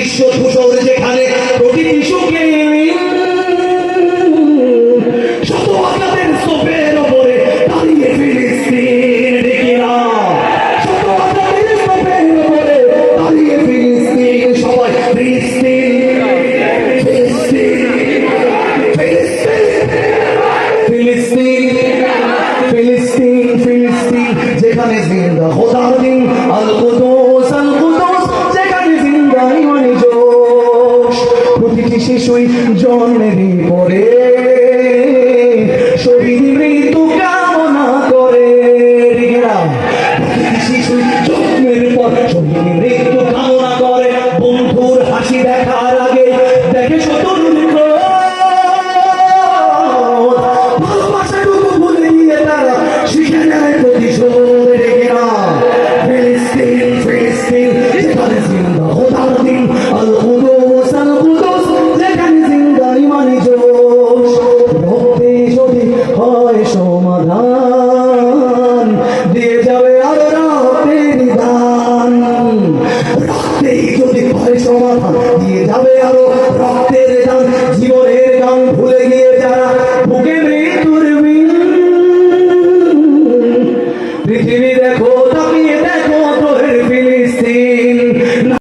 বিশ্ব ধূসর যেখানে প্রতিটি সুখে শত আঘাতের স্তূপের ওপরে দাঁড়িয়ে ফিলিস্তিন, দেখি না শত আঘাতের স্তূপের ওপরে দাঁড়িয়ে ফিলিস্তিন, সবাই ফিলিস্তিন ফিলিস্তিন ফিলিস্তিন ফিলিস্তিন ফিলিস্তিন যেখানে জিন্দা খোদার দিন আল কুদুস যেখানে জিন্দা ইমানি জোশ। প্রতিটি শিশুই জন্মেরই পরে শহীদ মৃত্যু কামনা করে, প্রতিটি শিশুই জন্মের পর শহীদ মৃত্যু কামনা করে। বন্ধুর হাসি দেখার আগে দেখে শত্রুর ভালোবাসাটুকু ভুলে গিয়ে তারা শিখে নেয় প্রতিশোধ, রেখে না ফিলিস্তিন ফিলিস্তিন যেখানে জিন্দা খোদার দিন আল কুদুস যেখানে জিন্দা ইমানি জোশ। রক্তে যদি হয় সমাধান দিয়ে যাবে আরো রক্তের দান, রক্তেই যদি হয় সমাধান দিয়ে যাবে আরো রক্তের দান। জীবনের গান ভুলে গিয়ে যারা বুকে